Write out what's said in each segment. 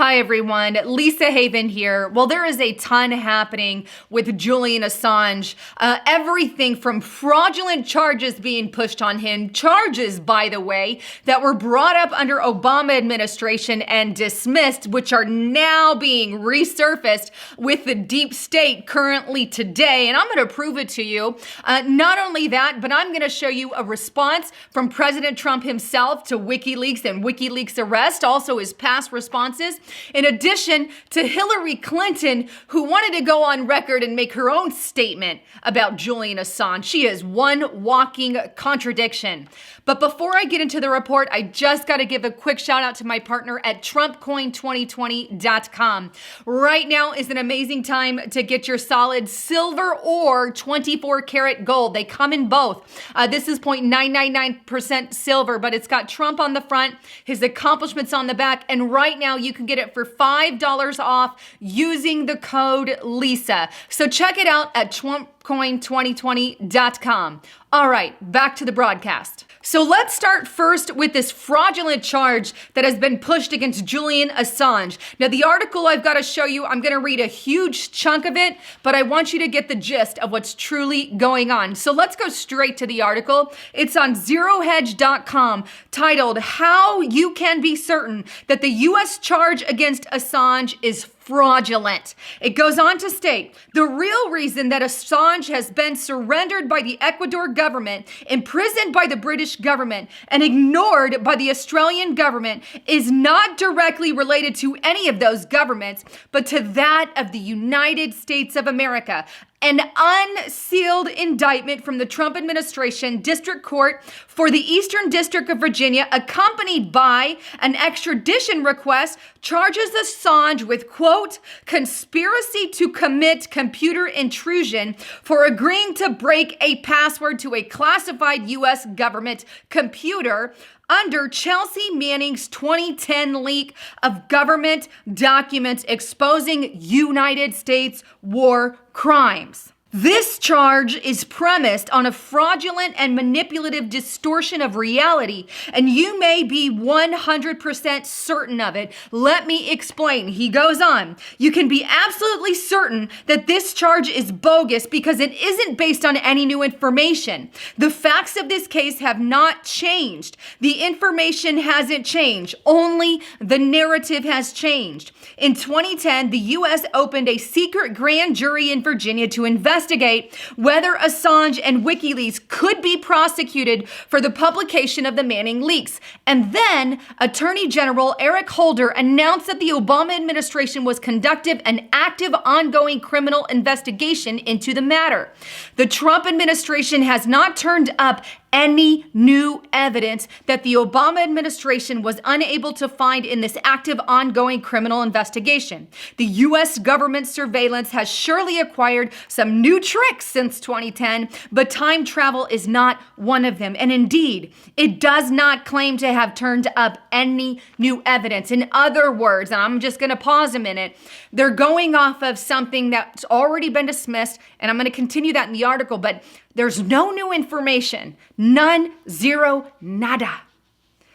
Hi everyone, Lisa Haven here. Well, there is a ton happening with Julian Assange. Everything from fraudulent charges being pushed on him, charges, by the way, that were brought up under Obama administration and dismissed, which are now being resurfaced with the deep state currently today. And I'm going to prove it to you. Not only that, but I'm going to show you a response from President Trump himself to WikiLeaks and WikiLeaks arrest, also his past responses. In addition to Hillary Clinton, who wanted to go on record and make her own statement about Julian Assange. She is one walking contradiction. But before I get into the report, I just got to give a quick shout out to my partner at TrumpCoin2020.com. Right now is an amazing time to get your solid silver or 24 karat gold. They come in both. This is 0.999% silver, but it's got Trump on the front, his accomplishments on the back, and right now you can get it for $5 off using the code LISA. So check it out at TrumpCoin2020.com. All right, back to the broadcast. So let's start first with this fraudulent charge that has been pushed against Julian Assange. Now, the article I've got to show you, I'm going to read a huge chunk of it, but I want you to get the gist of what's truly going on. So let's go straight to the article. It's on zerohedge.com, titled How You Can Be Certain That the U.S. Charge Against Assange is Fraudulent. It goes on to state, the real reason that Assange has been surrendered by the Ecuador government, imprisoned by the British government, and ignored by the Australian government is not directly related to any of those governments, but to that of the United States of America. An unsealed indictment from the Trump administration district court for the Eastern District of Virginia, accompanied by an extradition request, charges Assange with, quote, conspiracy to commit computer intrusion for agreeing to break a password to a classified U.S. government computer under Chelsea Manning's 2010 leak of government documents exposing United States war crimes. This charge is premised on a fraudulent and manipulative distortion of reality, and you may be 100% certain of it. Let me explain. He goes on. You can be absolutely certain that this charge is bogus because it isn't based on any new information. The facts of this case have not changed. The information hasn't changed. Only the narrative has changed. In 2010, the U.S. opened a secret grand jury in Virginia to investigate whether Assange and WikiLeaks could be prosecuted for the publication of the Manning leaks. And then Attorney General Eric Holder announced that the Obama administration was conducting an active, ongoing criminal investigation into the matter. The Trump administration has not turned up any new evidence that the Obama administration was unable to find in this active, ongoing criminal investigation. The U.S. government surveillance has surely acquired some new tricks since 2010, but time travel is not one of them. And indeed, it does not claim to have turned up any new evidence. In other words, and I'm just going to pause a minute, they're going off of something that's already been dismissed, and I'm going to continue that in the article, but there's no new information. None, zero, nada.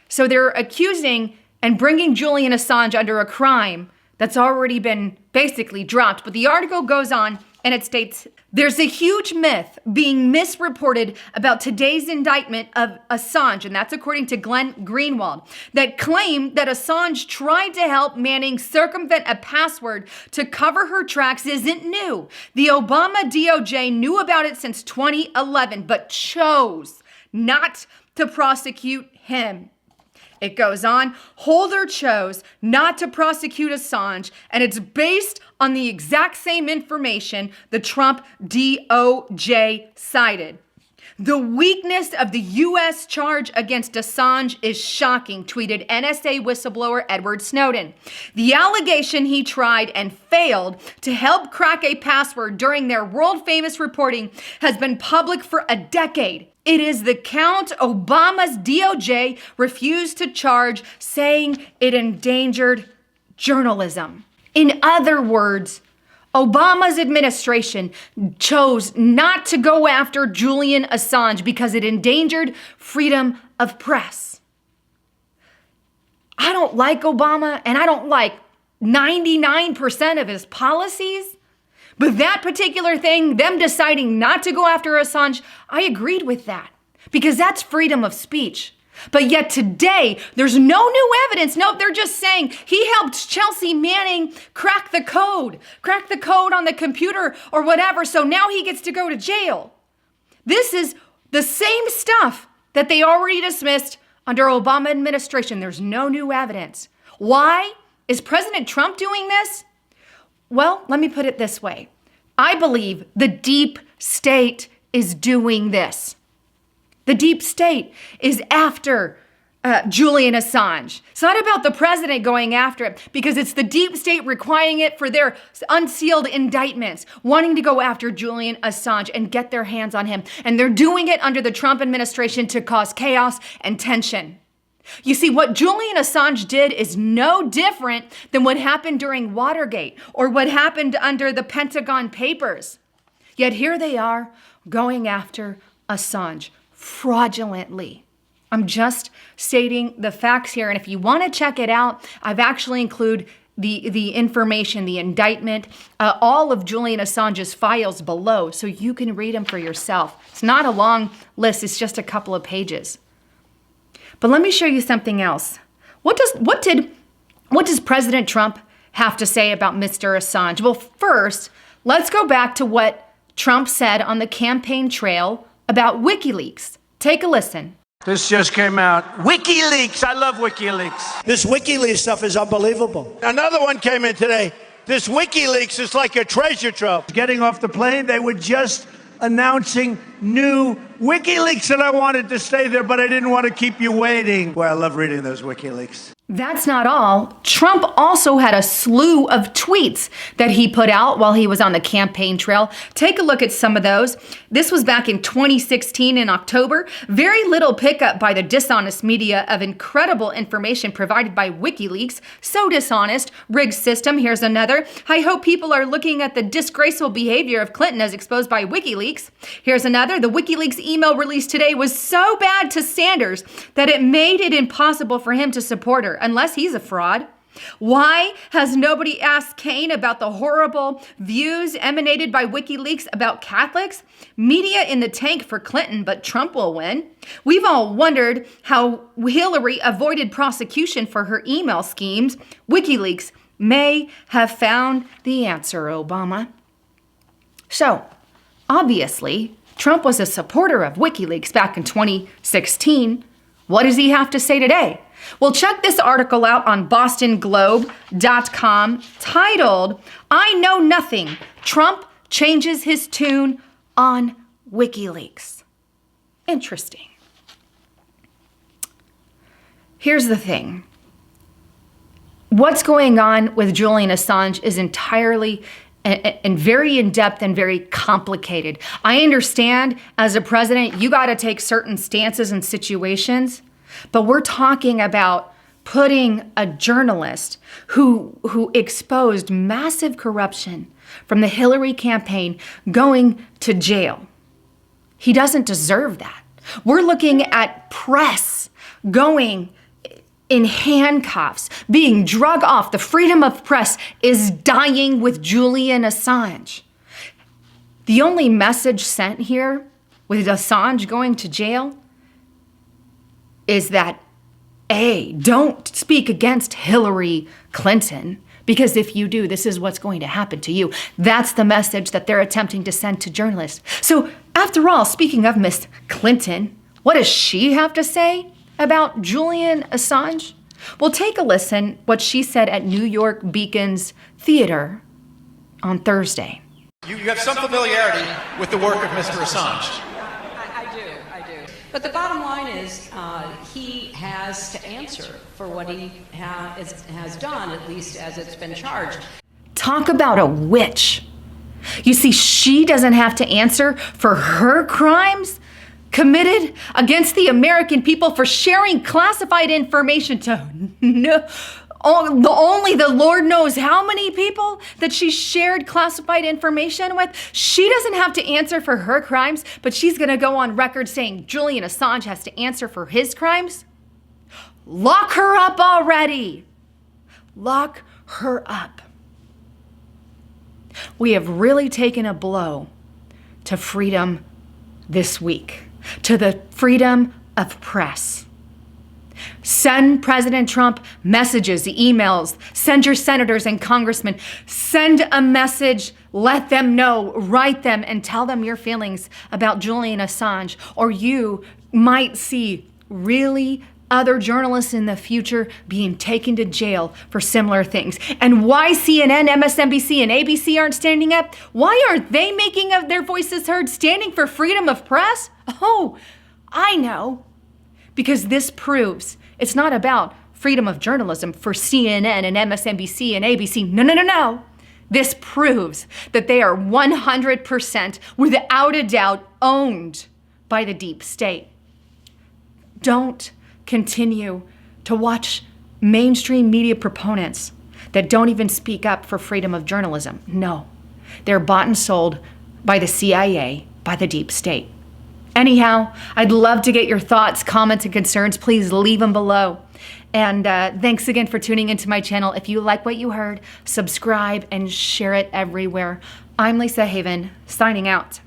So they're accusing and bringing Julian Assange under a crime that's already been basically dropped. But the article goes on and it states, there's a huge myth being misreported about today's indictment of Assange, and that's according to Glenn Greenwald, that claim that Assange tried to help Manning circumvent a password to cover her tracks isn't new. The Obama DOJ knew about it since 2011, but chose not to prosecute him. It goes on, Holder chose not to prosecute Assange, and it's based on the exact same information the Trump DOJ cited. The weakness of the U.S. charge against Assange is shocking, tweeted NSA whistleblower Edward Snowden. The allegation he tried and failed to help crack a password during their world-famous reporting has been public for a decade. It is the count Obama's DOJ refused to charge, saying it endangered journalism. In other words, Obama's administration chose not to go after Julian Assange because it endangered freedom of press. I don't like Obama, and I don't like 99% of his policies. But that particular thing, them deciding not to go after Assange, I agreed with that because that's freedom of speech. But yet today, there's no new evidence. No, they're just saying he helped Chelsea Manning crack the code on the computer or whatever. So now he gets to go to jail. This is the same stuff that they already dismissed under Obama administration. There's no new evidence. Why? Is President Trump doing this? Well, let me put it this way. I believe the deep state is doing this. The deep state is after Julian Assange. It's not about the president going after it because it's the deep state requiring it for their unsealed indictments, wanting to go after Julian Assange and get their hands on him. And they're doing it under the Trump administration to cause chaos and tension. You see, what Julian Assange did is no different than what happened during Watergate or what happened under the Pentagon Papers. Yet here they are going after Assange fraudulently. I'm just stating the facts here. And if you want to check it out, I've actually included the information, the indictment, all of Julian Assange's files below so you can read them for yourself. It's not a long list. It's just a couple of pages. But let me show you something else. What does President Trump have to say about Mr. Assange? Well, first, let's go back to what Trump said on the campaign trail about WikiLeaks. Take a listen. This just came out. WikiLeaks. I love WikiLeaks. This WikiLeaks stuff is unbelievable. Another one came in today. This WikiLeaks is like a treasure trove. Getting off the plane, they were just announcing new WikiLeaks, and I wanted to stay there, but I didn't want to keep you waiting. Boy, I love reading those WikiLeaks. That's not all. Trump also had a slew of tweets that he put out while he was on the campaign trail. Take a look at some of those. This was back in 2016 in October. Very little pickup by the dishonest media of incredible information provided by WikiLeaks. So dishonest. Rigged system. Here's another. I hope people are looking at the disgraceful behavior of Clinton as exposed by WikiLeaks. Here's another. The WikiLeaks email released today was so bad to Sanders that it made it impossible for him to support her, unless he's a fraud. Why has nobody asked Kane about the horrible views emanated by WikiLeaks about Catholics? Media in the tank for Clinton, but Trump will win. We've all wondered how Hillary avoided prosecution for her email schemes. WikiLeaks may have found the answer, Obama. So, obviously, Trump was a supporter of WikiLeaks back in 2016. What does he have to say today? Well, check this article out on bostonglobe.com titled, "I Know Nothing. Trump Changes His Tune on WikiLeaks." Interesting. Here's the thing. What's going on with Julian Assange is entirely and very in-depth and very complicated. I understand as a president, you got to take certain stances and situations, but we're talking about putting a journalist who exposed massive corruption from the Hillary campaign going to jail. He doesn't deserve that. We're looking at press going in handcuffs, being drug off. The freedom of press is dying with Julian Assange. The only message sent here with Assange going to jail is that, A, don't speak against Hillary Clinton, because if you do, this is what's going to happen to you. That's the message that they're attempting to send to journalists. So after all, speaking of Miss Clinton, what does she have to say about Julian Assange? Well, take a listen what she said at New York Beacon's Theater on Thursday. You have some familiarity with the work of Mr. Assange. I do. But the bottom line is he has to answer for what he has done, at least as it's been charged. Talk about a witch. You see, she doesn't have to answer for her crimes committed against the American people for sharing classified information to only the Lord knows how many people that she shared classified information with. She doesn't have to answer for her crimes, but she's going to go on record saying Julian Assange has to answer for his crimes. Lock her up already. Lock her up. We have really taken a blow to freedom this week, to the freedom of press. Send President Trump messages, emails, send your senators and congressmen, send a message, let them know, write them, and tell them your feelings about Julian Assange, or you might see really other journalists in the future being taken to jail for similar things. And why CNN, MSNBC, and ABC aren't standing up? Why aren't they making their voices heard, standing for freedom of press? Oh, I know. Because this proves it's not about freedom of journalism for CNN and MSNBC and ABC. No. This proves that they are 100%, without a doubt, owned by the deep state. Don't continue to watch mainstream media proponents that don't even speak up for freedom of journalism. No, they're bought and sold by the CIA, by the deep state. Anyhow, I'd love to get your thoughts, comments, and concerns. Please leave them below. And thanks again for tuning into my channel. If you like what you heard, subscribe and share it everywhere. I'm Lisa Haven, signing out.